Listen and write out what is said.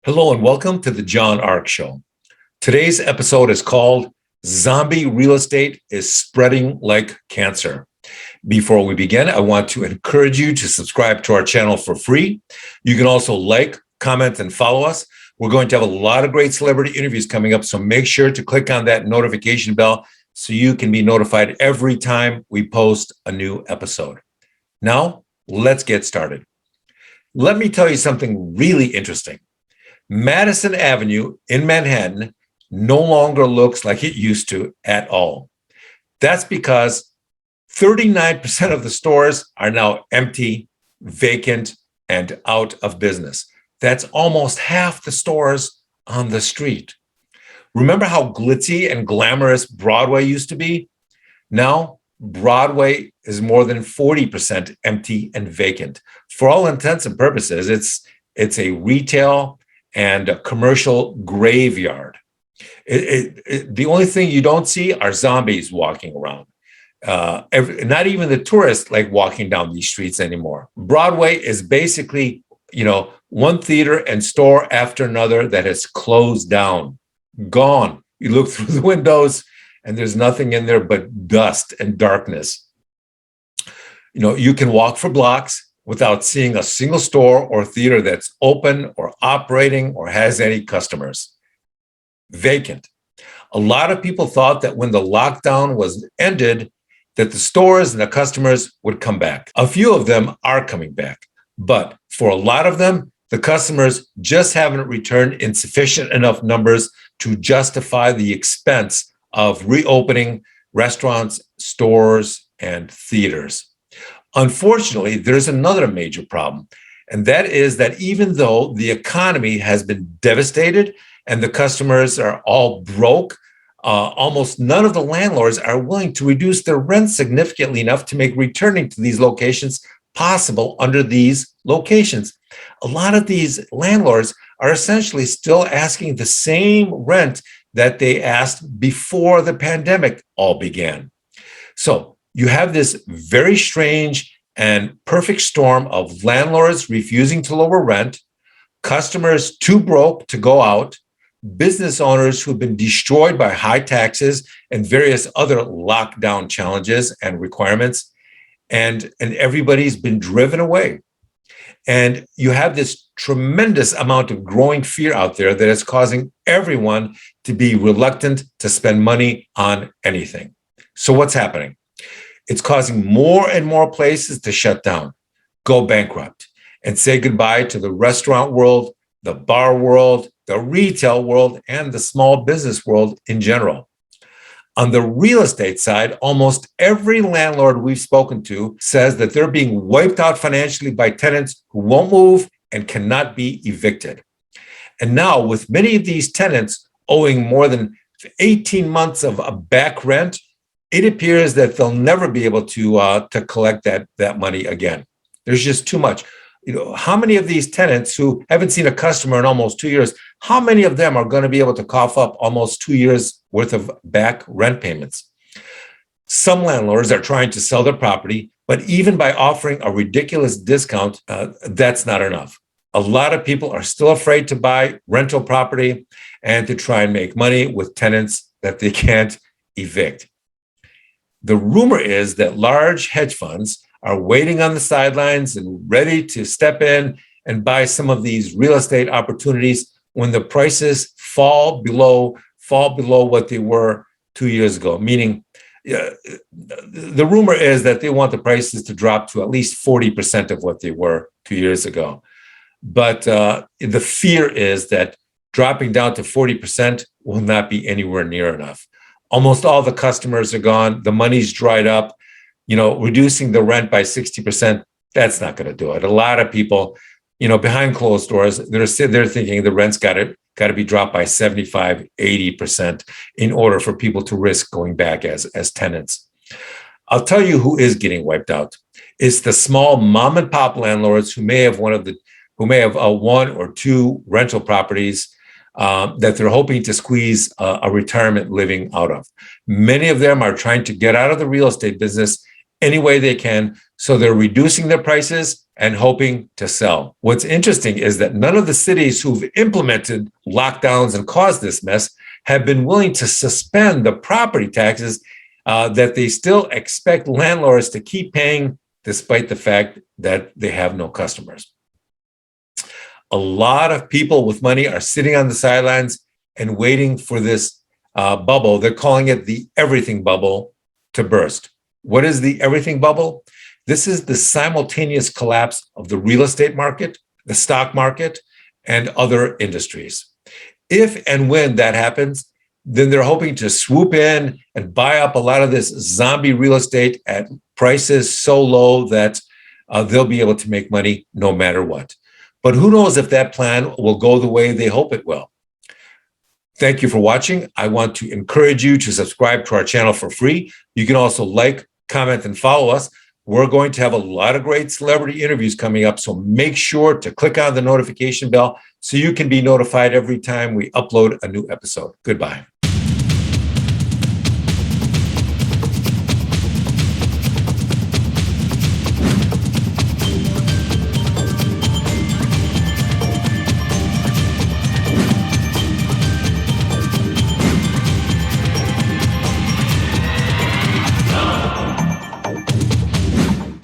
Hello and welcome to the John Ark Show. Today's episode is called Zombie Real Estate is Spreading Like Cancer. Before we begin, I want to encourage you to subscribe to our channel for free. You can also like, comment, and follow us. We're going to have a lot of great celebrity interviews coming up, so make sure to click on that notification bell so you can be notified every time we post a new episode. Now, let's get started. Let me tell you something really interesting. Madison Avenue in Manhattan no longer looks like it used to at all. That's because 39% of the stores are now empty, vacant, and out of business. That's almost half the stores on the street. Remember how glitzy and glamorous Broadway used to be? Now, Broadway is more than 40% empty and vacant. For all intents and purposes, it's a retail and a commercial graveyard. The only thing you don't see are zombies walking around. Not even the tourists like walking down these streets anymore. Broadway is basically, one theater and store after another that has closed down, gone. You look through the windows and there's nothing in there but dust and darkness. You can walk for blocks without seeing a single store or theater that's open or operating or has any customers. Vacant. A lot of people thought that when the lockdown was ended, that the stores and the customers would come back. A few of them are coming back, but for a lot of them, the customers just haven't returned in sufficient enough numbers to justify the expense of reopening restaurants, stores, and theaters. Unfortunately, there's another major problem, and that is that even though the economy has been devastated and the customers are all broke, almost none of the landlords are willing to reduce their rent significantly enough to make returning to these locations possible under these locations. A lot of these landlords are essentially still asking the same rent that they asked before the pandemic all began. So you have this very strange and perfect storm of landlords refusing to lower rent, customers too broke to go out, business owners who've been destroyed by high taxes and various other lockdown challenges and requirements, and everybody's been driven away. And you have this tremendous amount of growing fear out there that is causing everyone to be reluctant to spend money on anything. So what's happening? It's causing more and more places to shut down, go bankrupt, and say goodbye to the restaurant world, the bar world, the retail world, and the small business world in general. On the real estate side, almost every landlord we've spoken to says that they're being wiped out financially by tenants who won't move and cannot be evicted. And now, with many of these tenants owing more than 18 months of back rent, it appears that they'll never be able to collect that money again. There's just too much. How many of these tenants who haven't seen a customer in almost 2 years, how many of them are going to be able to cough up almost 2 years worth of back rent payments? Some landlords are trying to sell their property, but even by offering a ridiculous discount, that's not enough. A lot of people are still afraid to buy rental property and to try and make money with tenants that they can't evict. The rumor is that large hedge funds are waiting on the sidelines and ready to step in and buy some of these real estate opportunities when the prices fall below what they were 2 years ago. Meaning, the rumor is that they want the prices to drop to at least 40% of what they were 2 years ago. But the fear is that dropping down to 40% will not be anywhere near enough. Almost all the customers are gone. The money's dried up. Reducing the rent by 60%, that's not going to do it. A lot of people, behind closed doors, they're thinking the rent's got to be dropped by 75, 80% in order for people to risk going back as tenants. I'll tell you who is getting wiped out. It's the small mom and pop landlords who may have one or two rental properties that they're hoping to squeeze a retirement living out of. Many of them are trying to get out of the real estate business any way they can So they're reducing their prices and hoping to sell. What's interesting is that none of the cities who've implemented lockdowns and caused this mess have been willing to suspend the property taxes that they still expect landlords to keep paying despite the fact that they have no customers. A lot of people with money are sitting on the sidelines and waiting for this bubble. They're calling it the everything bubble to burst. What is the everything bubble? This is the simultaneous collapse of the real estate market, the stock market, and other industries. If and when that happens, then they're hoping to swoop in and buy up a lot of this zombie real estate at prices so low that they'll be able to make money no matter what. But who knows if that plan will go the way they hope it will. Thank you for watching. I want to encourage you to subscribe to our channel for free. You can also like, comment, and follow us. We're going to have a lot of great celebrity interviews coming up, so make sure to click on the notification bell so you can be notified every time we upload a new episode. Goodbye.